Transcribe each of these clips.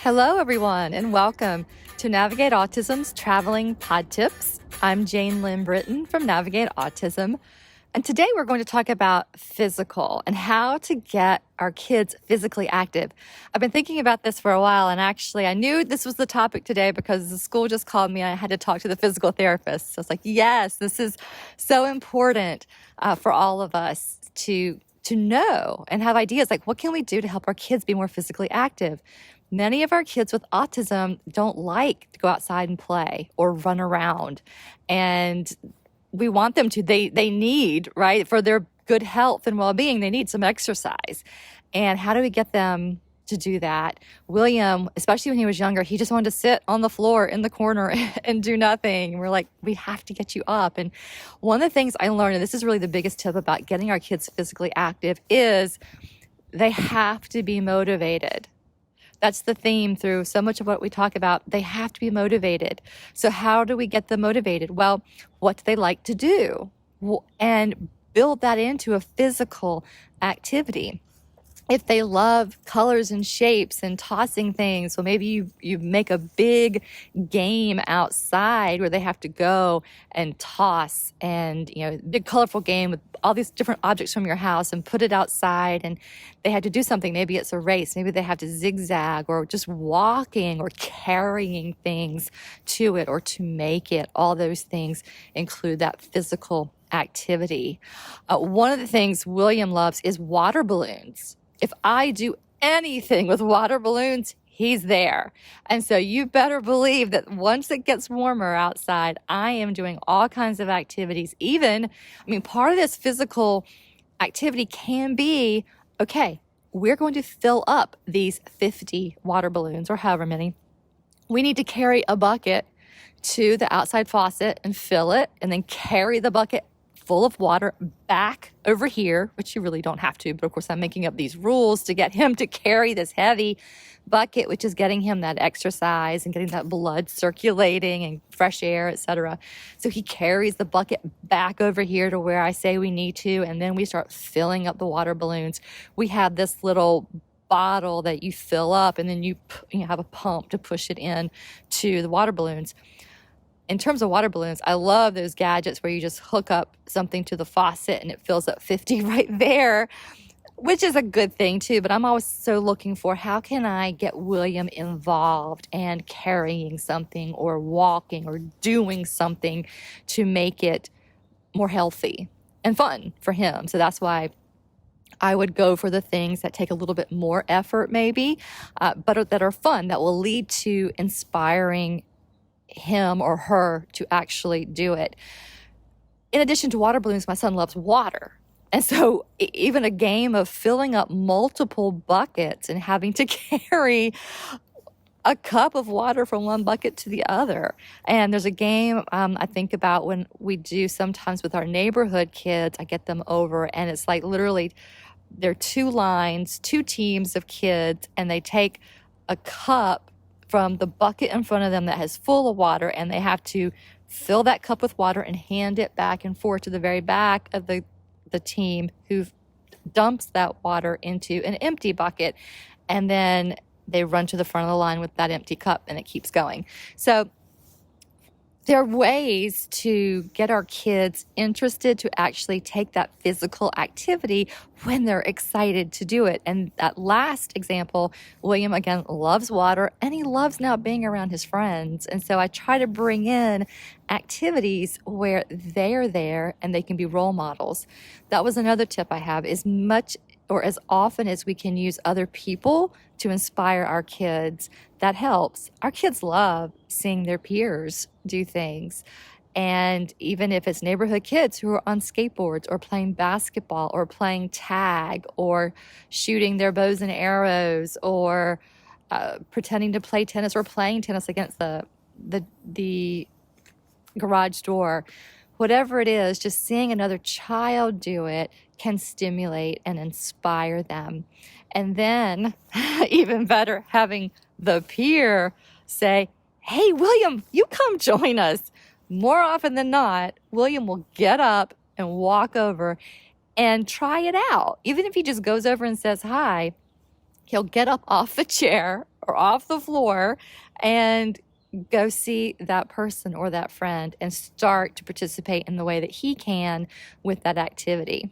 Hello, everyone, and welcome to Navigate Autism's Traveling Podtips. I'm Jane Lynn Britton from Navigate Autism, and today we're going to talk about physical and how to get our kids physically active. I've been thinking about this for a while, and actually I knew this was the topic today because the school just called me and I had to talk to the physical therapist. So I was like, yes, this is so important for all of us to know and have ideas like what can we do to help our kids be more physically active. Many of our kids with autism don't like to go outside and play or run around. And we want them to. They need, right, for their good health and well-being, they need some exercise. And how do we get them to do that? William, especially when he was younger, he just wanted to sit on the floor in the corner and do nothing. We're like, we have to get you up. And one of the things I learned, and this is really the biggest tip about getting our kids physically active, is they have to be motivated. That's the theme through so much of what we talk about. They have to be motivated. So how do we get them motivated? Well, what do they like to do? And build that into a physical activity. If they love colors and shapes and tossing things, so maybe you make a big game outside where they have to go and toss and, big colorful game with all these different objects from your house and put it outside, and they have to do something. Maybe it's a race. Maybe they have to zigzag or just walking or carrying things to it or to make it. All those things include that physical activity. One of the things William loves is water balloons. If I do anything with water balloons, he's there. And so you better believe that once it gets warmer outside, I am doing all kinds of activities. Part of this physical activity can be, okay, we're going to fill up these 50 water balloons or however many. We need to carry a bucket to the outside faucet and fill it, and then carry the bucket full of water back over here, which you really don't have to, but of course I'm making up these rules to get him to carry this heavy bucket, which is getting him that exercise and getting that blood circulating and fresh air, etc. So he carries the bucket back over here to where I say we need to, and then we start filling up the water balloons. We have this little bottle that you fill up, and then you have a pump to push it in to the water balloons. In terms of water balloons, I love those gadgets where you just hook up something to the faucet and it fills up 50 right there, which is a good thing too. But I'm always so looking for how can I get William involved and carrying something or walking or doing something to make it more healthy and fun for him. So that's why I would go for the things that take a little bit more effort maybe, but that are fun, that will lead to inspiring him or her to actually do it. In addition to water balloons, my son loves water. And so even a game of filling up multiple buckets and having to carry a cup of water from one bucket to the other. And there's a game I think about when we do sometimes with our neighborhood kids. I get them over, and it's like literally there are two teams of kids, and they take a cup from the bucket in front of them that has full of water, and they have to fill that cup with water and hand it back and forth to the very back of the team who dumps that water into an empty bucket, and then they run to the front of the line with that empty cup, and it keeps going. So there are ways to get our kids interested to actually take that physical activity when they're excited to do it. And that last example, William, again, loves water, and he loves now being around his friends. And so I try to bring in activities where they're there and they can be role models. That was another tip I have, is much or as often as we can use other people to inspire our kids. That helps. Our kids love seeing their peers do things. And even if it's neighborhood kids who are on skateboards or playing basketball or playing tag or shooting their bows and arrows or pretending to play tennis or playing tennis against the garage door, whatever it is, just seeing another child do it can stimulate and inspire them. And then, even better, having the peer say, hey, William, you come join us. More often than not, William will get up and walk over and try it out. Even if he just goes over and says hi, he'll get up off the chair or off the floor and go see that person or that friend and start to participate in the way that he can with that activity.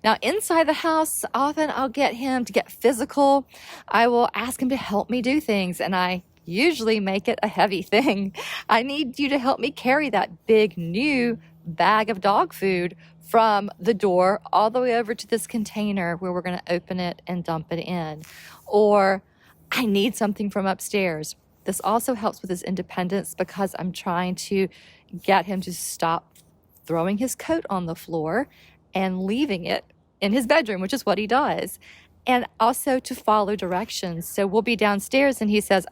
Now, inside the house, often I'll get him to get physical. I will ask him to help me do things, and I usually make it a heavy thing. I need you to help me carry that big new bag of dog food from the door all the way over to this container where we're going to open it and dump it in. Or I need something from upstairs. This also helps with his independence because I'm trying to get him to stop throwing his coat on the floor and leaving it in his bedroom, which is what he does. And also to follow directions. So we'll be downstairs and he says,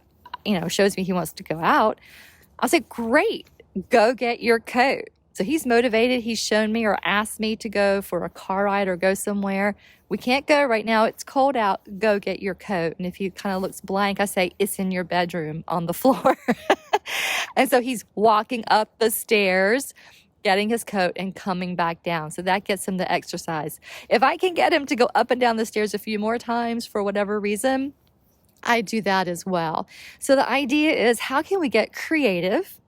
shows me he wants to go out. I'll say, great, go get your coat. So he's motivated. He's shown me or asked me to go for a car ride or go somewhere. We can't go right now. It's cold out. Go get your coat. And if he kind of looks blank, I say, it's in your bedroom on the floor. And so he's walking up the stairs, getting his coat and coming back down. So that gets him the exercise. If I can get him to go up and down the stairs a few more times for whatever reason, I do that as well. So the idea is, how can we get creative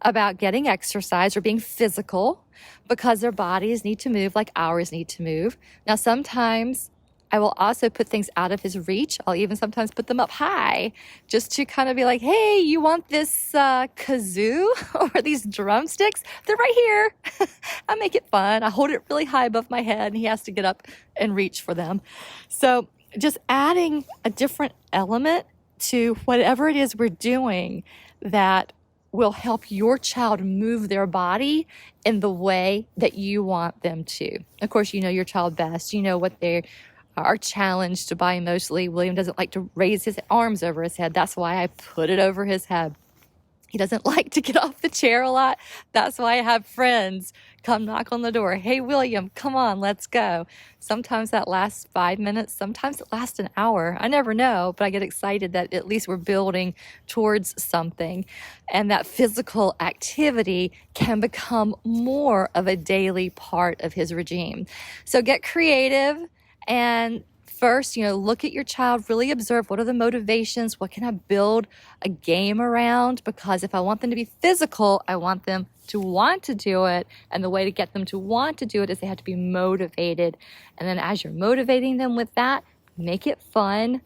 about getting exercise or being physical because their bodies need to move like ours need to move? Now, sometimes I will also put things out of his reach. I'll even sometimes put them up high just to kind of be like, hey, you want this kazoo or these drumsticks? They're right here. I make it fun. I hold it really high above my head and he has to get up and reach for them. So just adding a different element to whatever it is we're doing that will help your child move their body in the way that you want them to. Of course, you know your child best. You know what they are challenged by emotionally. William doesn't like to raise his arms over his head. That's why I put it over his head. He doesn't like to get off the chair a lot. That's why I have friends come knock on the door. Hey, William, come on, let's go. Sometimes that lasts 5 minutes. Sometimes it lasts an hour. I never know, but I get excited that at least we're building towards something. And that physical activity can become more of a daily part of his regime. So get creative and first, look at your child, really observe what are the motivations, what can I build a game around? Because if I want them to be physical, I want them to want to do it. And the way to get them to want to do it is they have to be motivated. And then as you're motivating them with that, make it fun.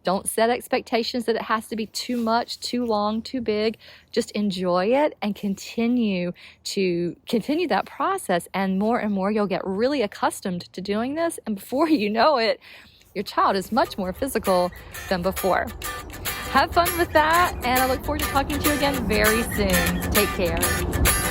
Don't set expectations that it has to be too much, too long, too big. Just enjoy it and continue that process. And more you'll get really accustomed to doing this. And before you know it, your child is much more physical than before. Have fun with that. And I look forward to talking to you again very soon. Take care.